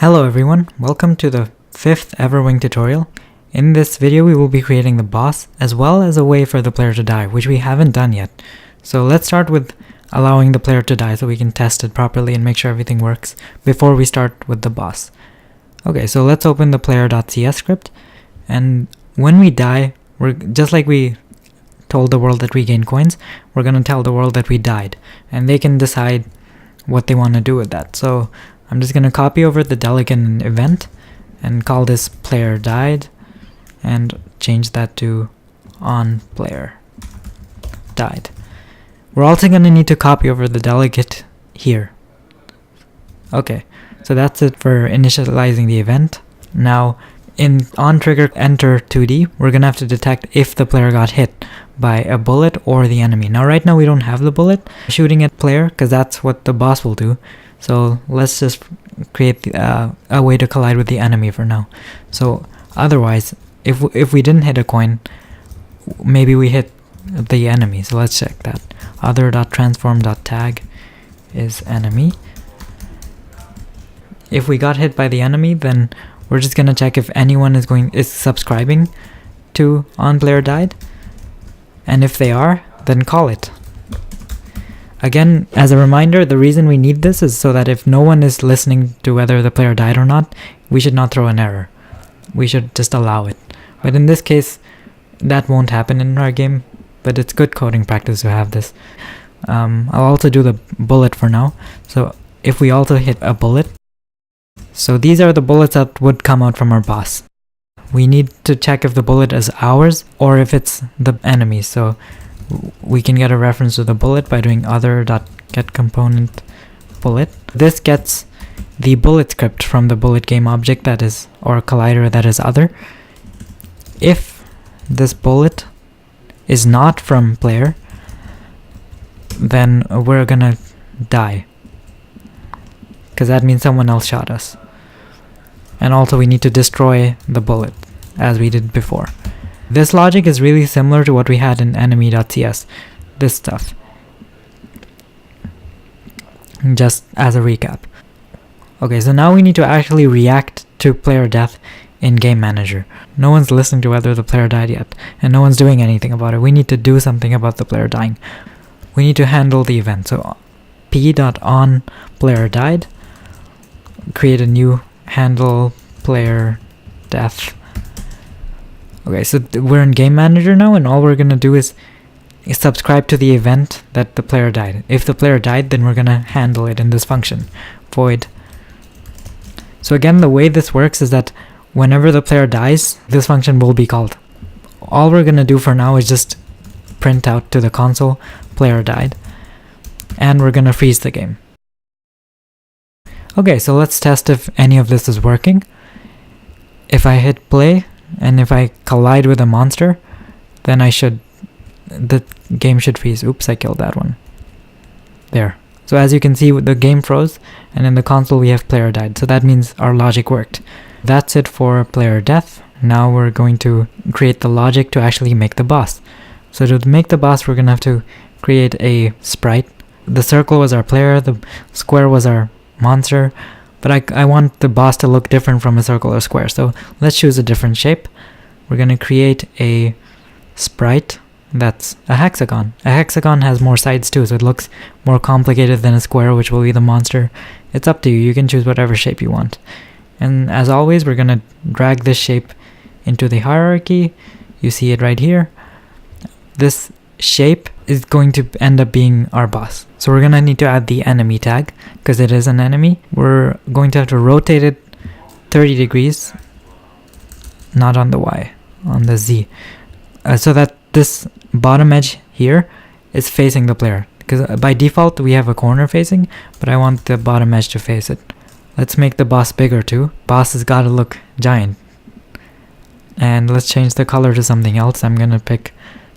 Hello everyone, welcome to the 5th Everwing tutorial. In this video we will be creating the boss as well as a way for the player to die, which we haven't done yet. So let's start with allowing the player to die so we can test it properly and make sure everything works before we start with the boss. Okay, so let's open the player.cs script, and when we die, we're just like we told the world that we gain coins, we're going to tell the world that we died, and they can decide what they want to do with that. So I'm just going to copy over the delegate event and call this player died and change that to on player died. We're also going to need to copy over the delegate here. Okay, so that's it for initializing the event. Now in on trigger enter 2D, we're going to have to detect if the player got hit by a bullet or the enemy. Now right now we don't have the bullet shooting at player because that's what the boss will do. So let's just create a way to collide with the enemy for now. So otherwise, if we didn't hit a coin, maybe we hit the enemy. So let's check that. Other.transform.tag is enemy. If we got hit by the enemy, then we're just gonna check if anyone is subscribing to onPlayerDied, and if they are, then call it. Again, as a reminder, the reason we need this is so that if no one is listening to whether the player died or not, we should not throw an error. We should just allow it. But in this case, that won't happen in our game, but it's good coding practice to have this. I'll also do the bullet for now. So if we also hit a bullet, so these are the bullets that would come out from our boss. We need to check if the bullet is ours or if it's the enemy. So we can get a reference to the bullet by doing other.getComponent bullet. This gets the bullet script from the bullet game object that is, or collider that is other. If this bullet is not from player, then we're gonna die, because that means someone else shot us. And also we need to destroy the bullet as we did before. This logic is really similar to what we had in enemy.cs, this stuff. Just as a recap. Okay, so now we need to actually react to player death in Game Manager. No one's listening to whether the player died yet, and no one's doing anything about it. We need to do something about the player dying. We need to handle the event. So p.onPlayerDied, create a new handle player death. Okay, so we're in Game Manager now, and all we're gonna do is subscribe to the event that the player died. If the player died, then we're gonna handle it in this function, void. So again, the way this works is that whenever the player dies, this function will be called. All we're gonna do for now is just print out to the console, player died, and we're gonna freeze the game. Okay, so let's test if any of this is working. If I hit play, and if I collide with a monster, then the game should freeze. Oops, I killed that one. There. So as you can see, the game froze, and in the console we have player died. So that means our logic worked. That's it for player death. Now we're going to create the logic to actually make the boss. So to make the boss, we're going to have to create a sprite. The circle was our player, the square was our monster, but I want the boss to look different from a circle or square, so let's choose a different shape. We're going to create a sprite that's a hexagon. A hexagon has more sides too, so it looks more complicated than a square, which will be the monster. It's up to you. You can choose whatever shape you want. And as always, we're going to drag this shape into the hierarchy. You see it right here. This shape is going to end up being our boss. So we're going to need to add the enemy tag because it is an enemy. We're going to have to rotate it 30 degrees, not on the Y, on the Z, so that this bottom edge here is facing the player. Because by default we have a corner facing, but I want the bottom edge to face it. Let's make the boss bigger too. Boss has got to look giant. And let's change the color to something else. I'm going to pick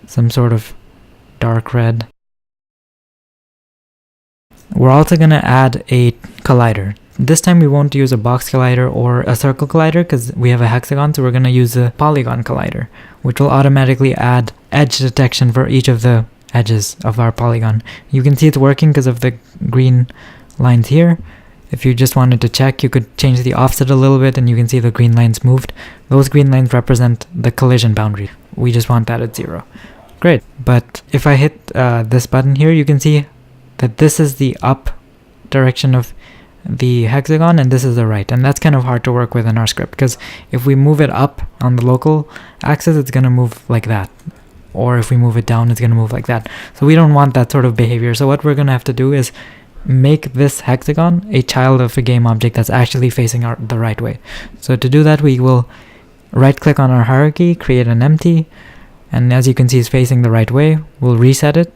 some sort of dark red. We're also going to add a collider. This time we won't use a box collider or a circle collider because we have a hexagon, so we're going to use a Polygon Collider, which will automatically add edge detection for each of the edges of our polygon. You can see it's working because of the green lines here, If you just wanted to check, you could change the offset a little bit and you can see the green lines moved. Those green lines represent the collision boundary. We just want that at 0. Great. But if I hit this button here, you can see that this is the up direction of the hexagon and this is the right, and that's kind of hard to work with in our script, because if we move it up on the local axis, it's going to move like that, or if we move it down, it's going to move like that. So we don't want that sort of behavior. So what we're going to have to do is make this hexagon a child of a game object that's actually facing the right way. So to do that, we will right click on our hierarchy, create an empty, and as you can see, it's facing the right way. We'll reset it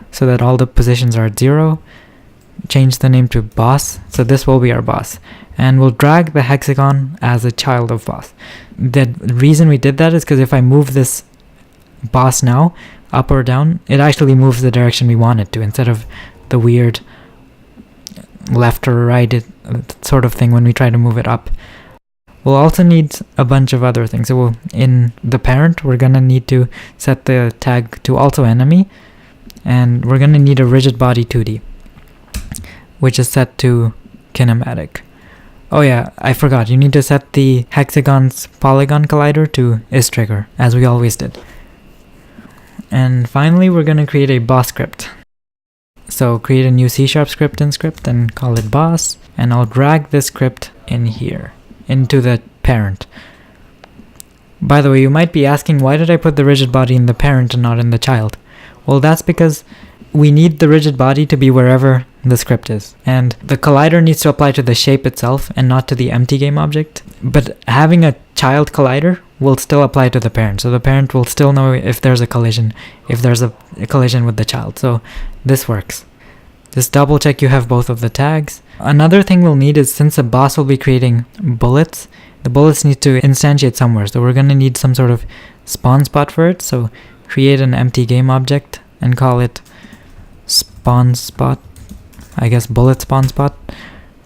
so that all the positions are at 0. Change the name to boss, so this will be our boss, and we'll drag the hexagon as a child of boss. The reason we did that is because if I move this boss now up or down, it actually moves the direction we want it to, instead of the weird left or right sort of thing when we try to move it up. We'll also need a bunch of other things. So in the parent, we're going to need to set the tag to also enemy, and we're going to need a rigid body 2D, which is set to kinematic. Oh yeah, I forgot, you need to set the hexagon's Polygon Collider to isTrigger, as we always did. And finally, we're going to create a boss script. So create a new C# script in script and call it boss, and I'll drag this script in here, into the parent. By the way, you might be asking, why did I put the rigid body in the parent and not in the child? Well, that's because we need the rigid body to be wherever the script is, and the collider needs to apply to the shape itself and not to the empty game object. But having a child collider will still apply to the parent, so the parent will still know if there's a collision, if there's a collision with the child. So this works. Just double check you have both of the tags. Another thing we'll need is, since the boss will be creating bullets, the bullets need to instantiate somewhere, so we're going to need some sort of spawn spot for it. So create an empty game object and call it spawn spot, I guess bullet spawn spot,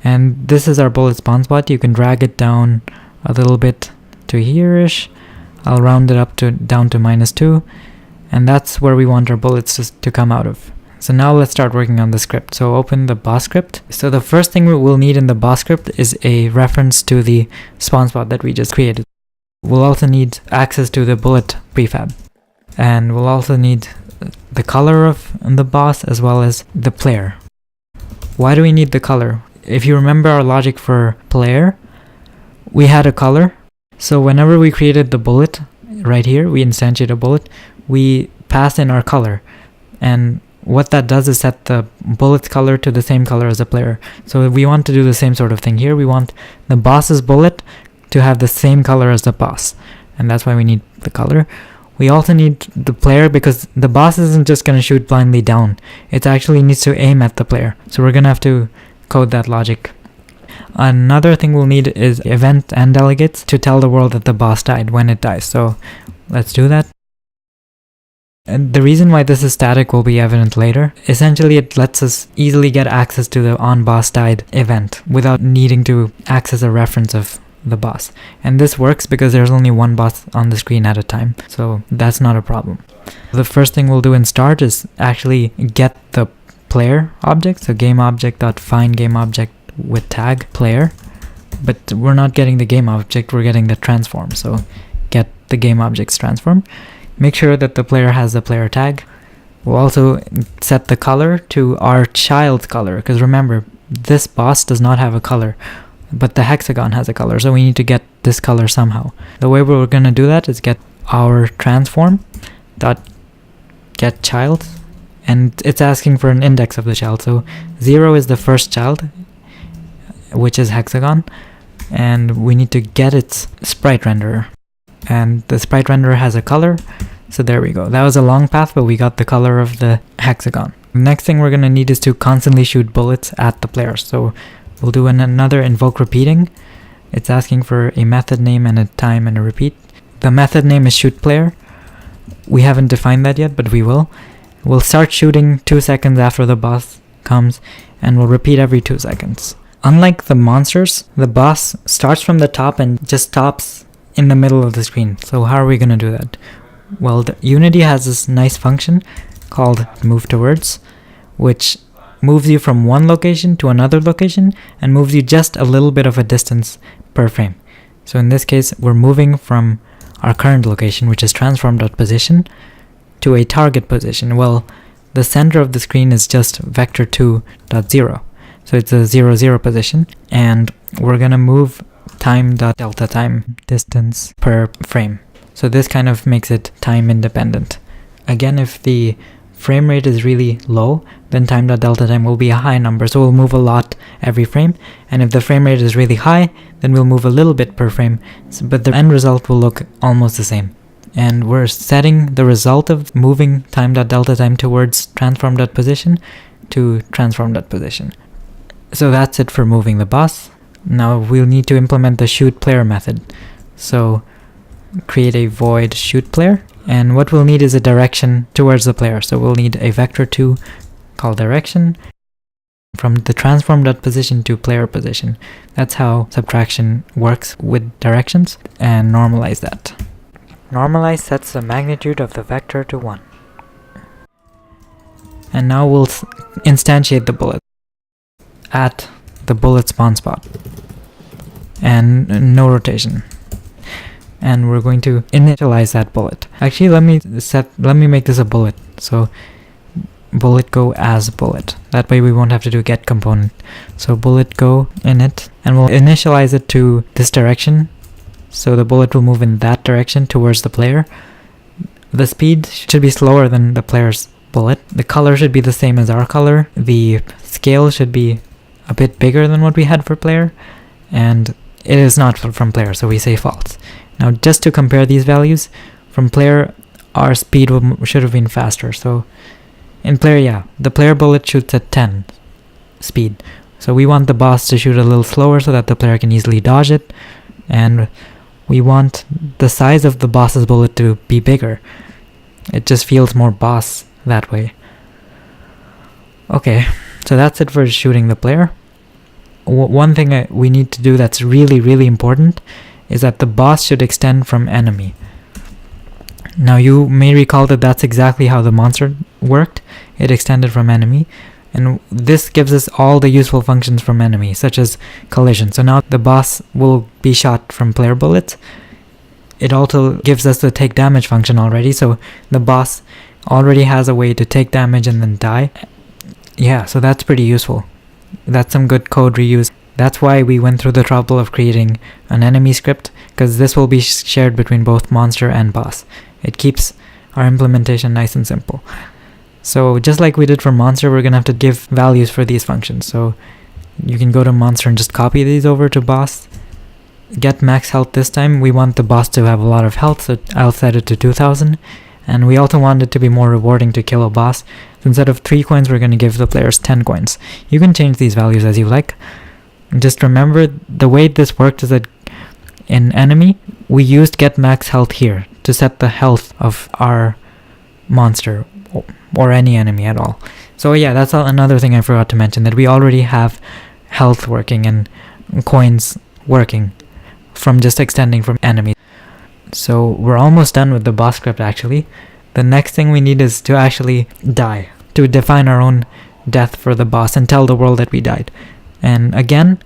and this is our bullet spawn spot. You can drag it down a little bit to here-ish. I'll round it up to down to -2, and that's where we want our bullets to come out of. So now let's start working on the script. So open the boss script. So the first thing we'll need in the boss script is a reference to the spawn spot that we just created. We'll also need access to the bullet prefab, and we'll also need the color of the boss as well as the player. Why do we need the color? If you remember our logic for player, we had a color. So whenever we created the bullet right here, we instantiate a bullet, we pass in our color, and what that does is set the bullet's color to the same color as the player. So we want to do the same sort of thing here. We want the boss's bullet to have the same color as the boss, and that's why we need the color. We also need the player because the boss isn't just going to shoot blindly down. It actually needs to aim at the player. So we're going to have to code that logic. Another thing we'll need is event and delegates to tell the world that the boss died when it dies. So let's do that. And the reason why this is static will be evident later. Essentially, it lets us easily get access to the onBossDied event without needing to access a reference of the boss. And this works because there's only one boss on the screen at a time, so that's not a problem. The first thing we'll do in start is actually get the player object, so GameObject.find GameObject with tag player, but we're not getting the game object, we're getting the transform. So get the game object's transform. Make sure that the player has the player tag. We'll also set the color to our child color, because remember, this boss does not have a color, but the hexagon has a color, so we need to get this color somehow. The way we're going to do that is get our transform dot get child, and it's asking for an index of the child. So 0 is the first child, which is hexagon, and we need to get its sprite renderer, and the sprite renderer has a color. So there we go. That was a long path, but we got the color of the hexagon. Next thing we're going to need is to constantly shoot bullets at the player. So we'll do another invoke repeating. It's asking for a method name and a time and a repeat. The method name is shootPlayer. We haven't defined that yet, but we will. We'll start shooting 2 seconds after the boss comes, and we'll repeat every 2 seconds. Unlike the monsters, the boss starts from the top and just stops in the middle of the screen. So how are we going to do that? Well, Unity has this nice function called move towards, which moves you from one location to another location and moves you just a little bit of a distance per frame. So in this case, we're moving from our current location, which is transform.position, to a target position. Well, the center of the screen is just vector2.0. So it's a 0, 0 position, and we're gonna move time.delta time distance per frame. So this kind of makes it time independent. Again, if the frame rate is really low, then time.delta time will be a high number, so we'll move a lot every frame. And if the frame rate is really high, then we'll move a little bit per frame, but the end result will look almost the same. And we're setting the result of moving time.delta time towards transform.position to transform.position. So that's it for moving the boss. Now we'll need to implement the shoot player method. So create a void shoot player, and what we'll need is a direction towards the player. So we'll need a vector2 called direction from the transform.position to player position. That's how subtraction works with directions, and normalize that. Normalize sets the magnitude of the vector to 1. And now we'll instantiate the bullet at the bullet spawn spot, and no rotation. And we're going to initialize that bullet. Actually, let me make this a bullet. So bullet go as bullet. That way we won't have to do get component. So bullet go init, and we'll initialize it to this direction. So the bullet will move in that direction towards the player. The speed should be slower than the player's bullet. The color should be the same as our color. The scale should be a bit bigger than what we had for player. And it is not from player, so we say false. Now just to compare these values, from player our speed should have been faster. So in player, yeah, the player bullet shoots at 10 speed. So we want the boss to shoot a little slower so that the player can easily dodge it. And we want the size of the boss's bullet to be bigger. It just feels more boss that way. Okay, so that's it for shooting the player. One thing we need to do that's really, really important is that the boss should extend from enemy. Now you may recall that that's exactly how the monster worked. It extended from enemy, and this gives us all the useful functions from enemy, such as collision. So now the boss will be shot from player bullets. It also gives us the take damage function already, so the boss already has a way to take damage and then die. Yeah, so that's pretty useful. That's some good code reuse. That's why we went through the trouble of creating an enemy script, because this will be shared between both monster and boss. It keeps our implementation nice and simple. So just like we did for monster, we're gonna have to give values for these functions. So you can go to monster and just copy these over to boss. Get max health this time. We want the boss to have a lot of health, so I'll set it to 2000. And we also want it to be more rewarding to kill a boss. So instead of 3 coins, we're gonna give the players 10 coins. You can change these values as you like. Just remember, the way this worked is that in enemy, we used get max health here to set the health of our monster or any enemy at all. So yeah, that's another thing I forgot to mention, that we already have health working and coins working from just extending from enemy. So we're almost done with the boss script actually. The next thing we need is to actually die, to define our own death for the boss and tell the world that we died. And again,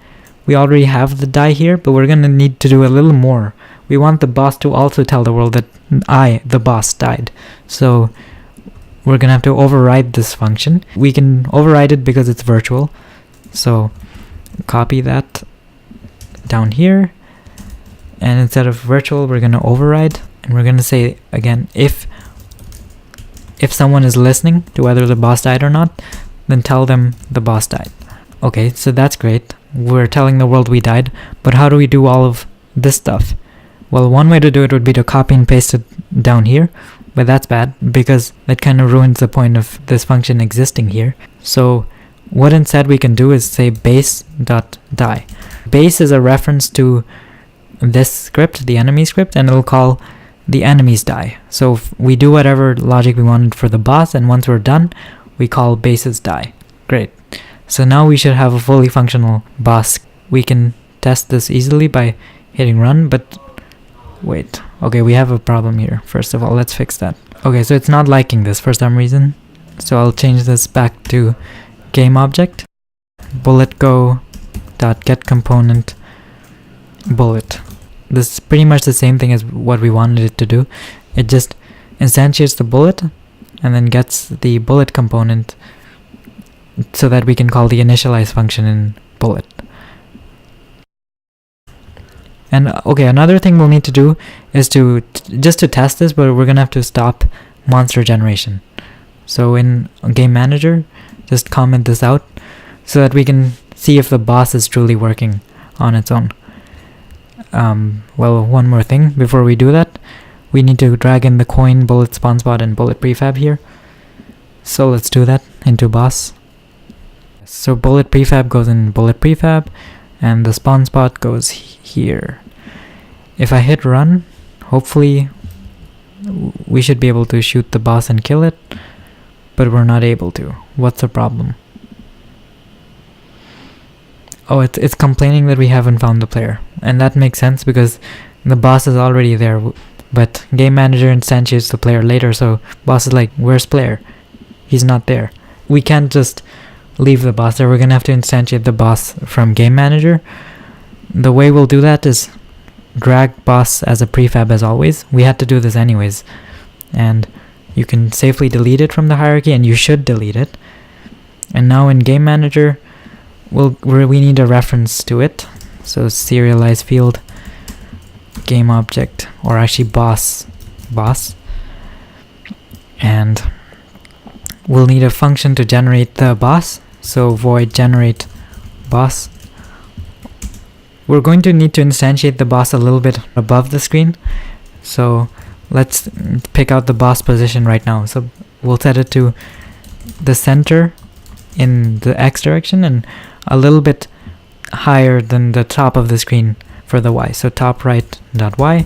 we already have the die here, but we're gonna need to do a little more. We want the boss to also tell the world that I, the boss, died. So we're gonna have to override this function. We can override it because it's virtual. So copy that down here, and instead of virtual, we're gonna override, and we're gonna say again, if someone is listening to whether the boss died or not, then tell them the boss died. Okay, so that's great. We're telling the world we died, but how do we do all of this stuff? Well, one way to do it would be to copy and paste it down here, but that's bad because that kind of ruins the point of this function existing here. So what instead we can do is say base.die. Base is a reference to this script, the enemy script, and it'll call the enemy's die. So if we do whatever logic we wanted for the boss, and once we're done, we call base's die. Great. So now we should have a fully functional boss. We can test this easily by hitting run, but wait. Okay, we have a problem here. First of all, let's fix that. Okay, so it's not liking this for some reason. So I'll change this back to game object, bullet go dot get component bullet. This is pretty much the same thing as what we wanted it to do. It just instantiates the bullet and then gets the bullet component so that we can call the initialize function in bullet. And okay, another thing we'll need to do is to just to test this, but we're gonna have to stop monster generation. So in game manager, just comment this out so that we can see if the boss is truly working on its own. Well, one more thing before we do that, we need to drag in the coin, bullet spawn spot, and bullet prefab here. So let's do that into boss. So bullet prefab goes in bullet prefab, and the spawn spot goes here. If I hit run, hopefully we should be able to shoot the boss and kill it, but we're not able to. What's the problem? Oh, it's complaining that we haven't found the player, and that makes sense because the boss is already there, but game manager instantiates the player later, so boss is like, where's player? He's not there. We can't just leave the boss there. We're gonna have to instantiate the boss from game manager. The way we'll do that is drag boss as a prefab as always. We had to do this anyways, and you can safely delete it from the hierarchy, and you should delete it. And now in game manager, we need a reference to it. So serialize field game object, or actually boss, and we'll need a function to generate the boss. So void generate boss. We're going to need to instantiate the boss a little bit above the screen. So let's pick out the boss position right now. So we'll set it to the center in the X direction and a little bit higher than the top of the screen for the Y. So top right dot Y.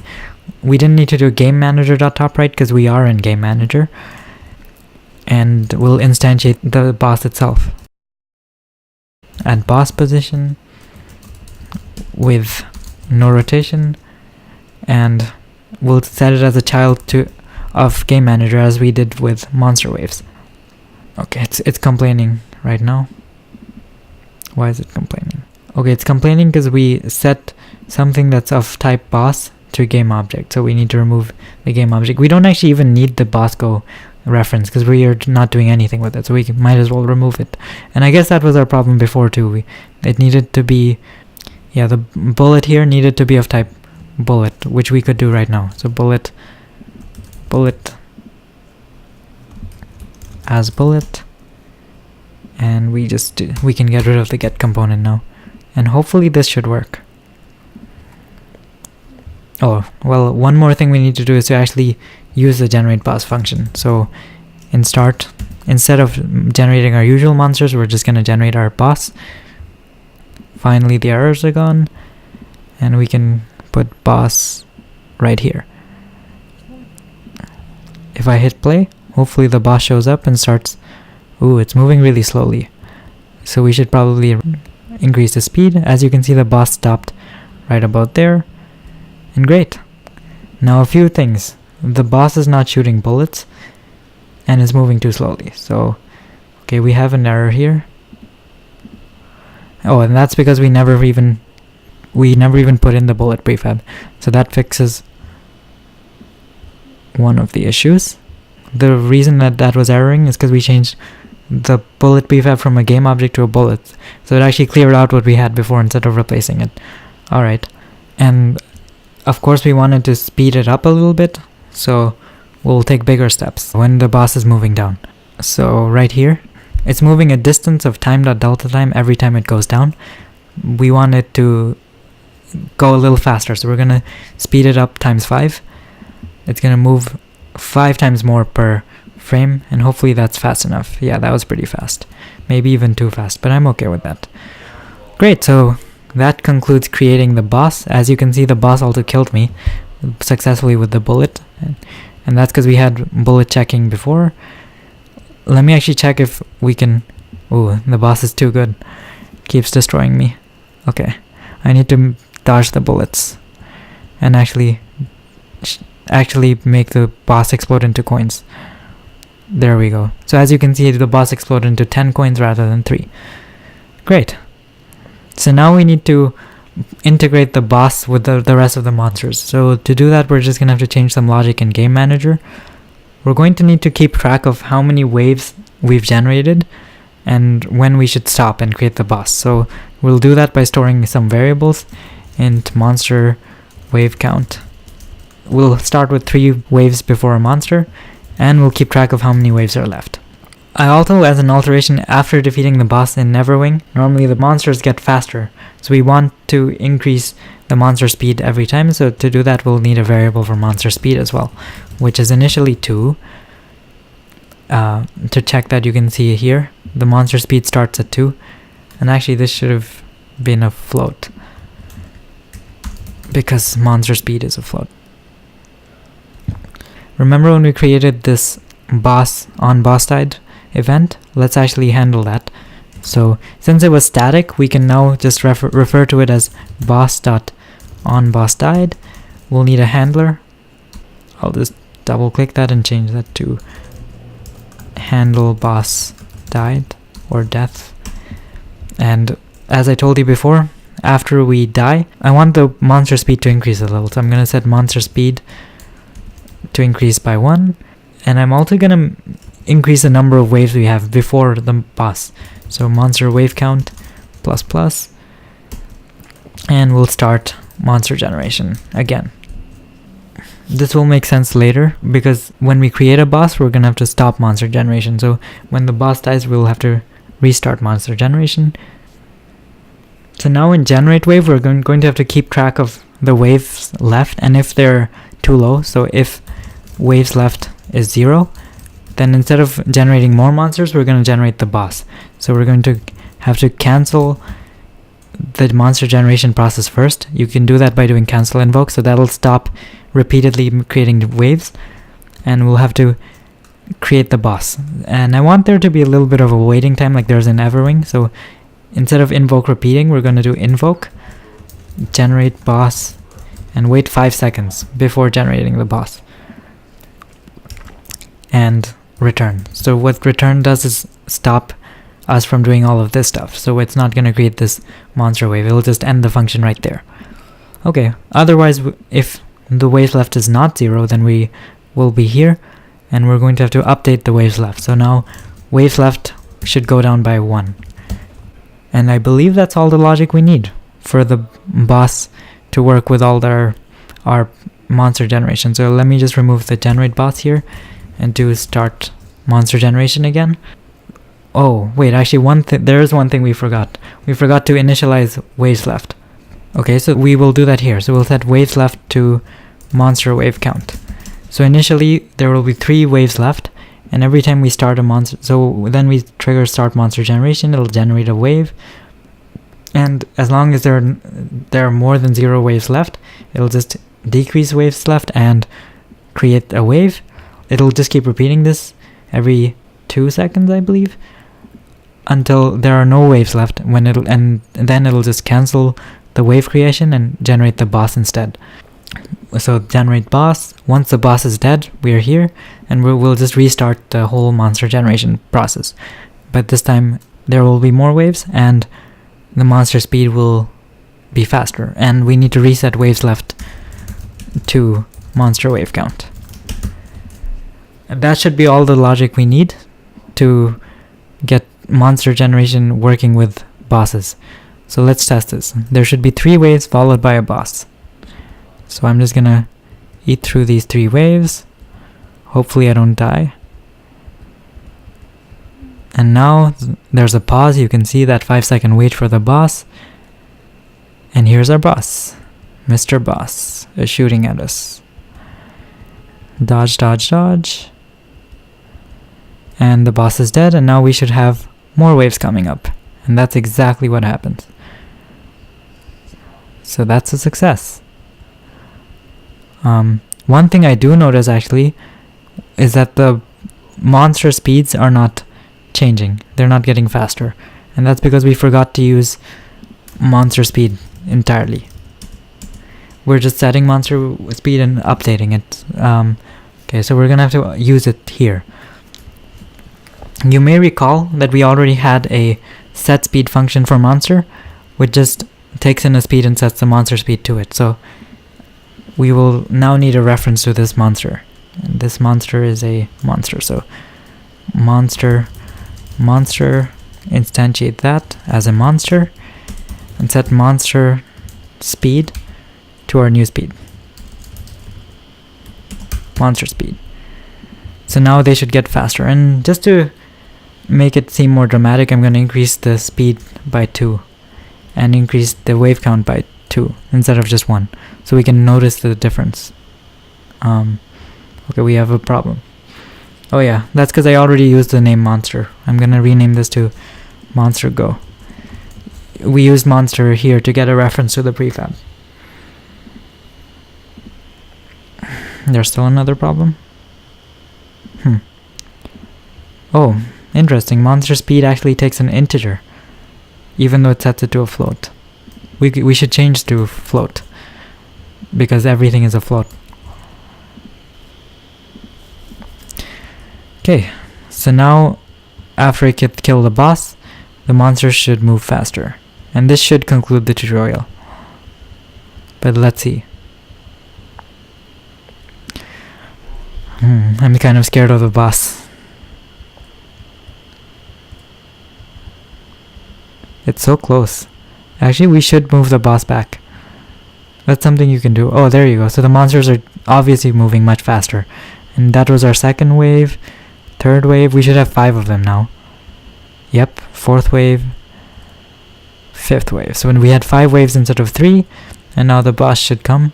We didn't need to do game manager dot top right because we are in game manager. And we'll instantiate the boss itself. At boss position with no rotation, and we'll set it as a child of game manager as we did with monster waves. Okay, it's complaining right now. Why is it complaining? Okay, it's complaining because we set something that's of type boss to game object, so we need to remove the game object. We don't actually even need the boss go reference because we are not doing anything with it, so we might as well remove it. And I guess that was our problem before too. It needed to be, yeah, the bullet here needed to be of type bullet, which we could do right now. So bullet as bullet, and we can get rid of the get component now, and hopefully this should work. Oh, well, one more thing we need to do is to actually use the generate boss function. So in start, instead of generating our usual monsters, we're just going to generate our boss. Finally, the errors are gone, and we can put boss right here. If I hit play, hopefully the boss shows up and starts. Ooh, it's moving really slowly, so we should probably increase the speed. As you can see, the boss stopped right about there, and great. Now a few things. The boss is not shooting bullets and is moving too slowly, so okay, we have an error here. Oh, and that's because we never even put in the bullet prefab, so that fixes one of the issues. The reason that was erroring is because we changed the bullet prefab from a game object to a bullet, so it actually cleared out what we had before instead of replacing it. Alright, and of course we wanted to speed it up a little bit, so we'll take bigger steps when the boss is moving down. So right here, it's moving a distance of time.delta time every time it goes down. We want it to go a little faster, so we're going to speed it up times 5. It's going to move 5 times more per frame, and hopefully that's fast enough. Yeah, that was pretty fast. Maybe even too fast, but I'm okay with that. Great, so that concludes creating the boss. As you can see, the boss also killed me successfully with the bullet, and that's because we had bullet checking before. Let me actually check if we can. Ooh, the boss is too good. Keeps destroying me. Okay, I need to dodge the bullets and actually make the boss explode into coins. There we go. So as you can see, the boss exploded into 10 coins rather than 3. Great. So now we need to integrate the boss with the rest of the monsters. So to do that, we're just going to have to change some logic in Game Manager. We're going to need to keep track of how many waves we've generated and when we should stop and create the boss. So we'll do that by storing some variables int monster wave count. We'll start with 3 waves before a monster, and we'll keep track of how many waves are left. I also, as an alteration, after defeating the boss in Everwing, normally the monsters get faster. So we want to increase the monster speed every time. So to do that, we'll need a variable for monster speed as well, which is initially 2. To check that, you can see here, the monster speed starts at 2. And actually this should have been a float, because monster speed is a float. Remember when we created this boss on boss died event? Let's actually handle that. So since it was static, we can now just refer to it as boss.onBossDied. We'll need a handler. I'll just double click that and change that to handle boss died or death. And as I told you before, after we die, I want the monster speed to increase a little. So I'm going to set monster speed to increase by 1. And I'm also going to increase the number of waves we have before the boss. So monster wave count ++. And we'll start monster generation again. This will make sense later, because when we create a boss, we're going to have to stop monster generation. So when the boss dies, we'll have to restart monster generation. So now in generate wave, we're going to have to keep track of the waves left, and if they're too low, so if waves left is 0, then instead of generating more monsters, we're going to generate the boss. So we're going to have to cancel the monster generation process first. You can do that by doing cancel invoke, so that'll stop repeatedly creating waves, and we'll have to create the boss. And I want there to be a little bit of a waiting time like there's in Everwing. So instead of invoke repeating, we're going to do invoke generate boss and wait 5 seconds before generating the boss and return. So what return does is stop us from doing all of this stuff. So it's not going to create this monster wave. It'll just end the function right there. Okay, otherwise if the waves left is not 0, then we will be here, and we're going to have to update the waves left. So now waves left should go down by 1. And I believe that's all the logic we need for the boss to work with all our monster generation. So let me just remove the generate boss here and do start monster generation again. Oh, wait, actually there is one thing we forgot. We forgot to initialize waves left. Okay, so we will do that here. So we'll set waves left to monster wave count. So initially there will be 3 waves left, and every time we start a monster, so then we trigger start monster generation, it'll generate a wave. And as long as there are more than 0 waves left, it'll just decrease waves left and create a wave. It'll just keep repeating this every 2 seconds, I believe, until there are no waves left, and then it'll just cancel the wave creation and generate the boss instead. So generate boss. Once the boss is dead, we are here, and we'll just restart the whole monster generation process. But this time there will be more waves, and the monster speed will be faster, and we need to reset waves left to monster wave count. And that should be all the logic we need to get monster generation working with bosses. So let's test this. There should be 3 waves followed by a boss. So I'm just gonna eat through these 3 waves. Hopefully I don't die. And now there's a pause. You can see that 5-second wait for the boss. And here's our boss. Mr. Boss is shooting at us. Dodge, dodge, dodge. And the boss is dead, and now we should have more waves coming up. And that's exactly what happens. So that's a success. One thing I do notice actually is that the monster speeds are not changing. They're not getting faster. And that's because we forgot to use monster speed entirely. We're just setting monster speed and updating it. Okay, so we're gonna have to use it here. You may recall that we already had a set speed function for monster, which just takes in a speed and sets the monster speed to it. So we will now need a reference to this monster. And this monster is a monster. So monster, instantiate that as a monster and set monster speed to our new speed. Monster speed. So now they should get faster. And just to make it seem more dramatic, I'm going to increase the speed by 2 and increase the wave count by 2 instead of just 1, so we can notice the difference. Okay, we have a problem. Oh yeah, that's because I already used the name monster. I'm going to rename this to monster go. We used monster here to get a reference to the prefab. There's still another problem? Oh, interesting. Monster speed actually takes an integer, even though it sets it to a float. We should change to float, because everything is a float. Okay, so now after I kill the boss, the monsters should move faster. And this should conclude the tutorial. But let's see. I'm kind of scared of the boss. It's so close. Actually, we should move the boss back. That's something you can do. Oh, there you go. So the monsters are obviously moving much faster. And that was our second wave. Third wave. We should have 5 of them now. Yep. Fourth wave. Fifth wave. So when we had 5 waves instead of 3. And now the boss should come.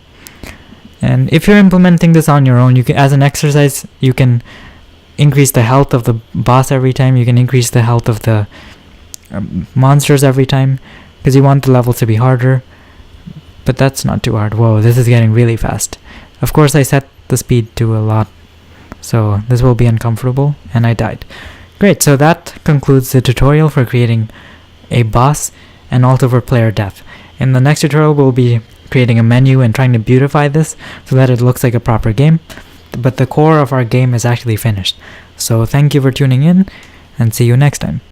And if you're implementing this on your own, you can, as an exercise, you can increase the health of the boss every time. You can increase the health of the monsters every time, because you want the levels to be harder. But that's not too hard. Whoa, this is getting really fast. Of course, I set the speed to a lot, so this will be uncomfortable, and I died. Great, so that concludes the tutorial for creating a boss and also for player death. In the next tutorial, we'll be creating a menu and trying to beautify this so that it looks like a proper game. But the core of our game is actually finished. So thank you for tuning in, and see you next time.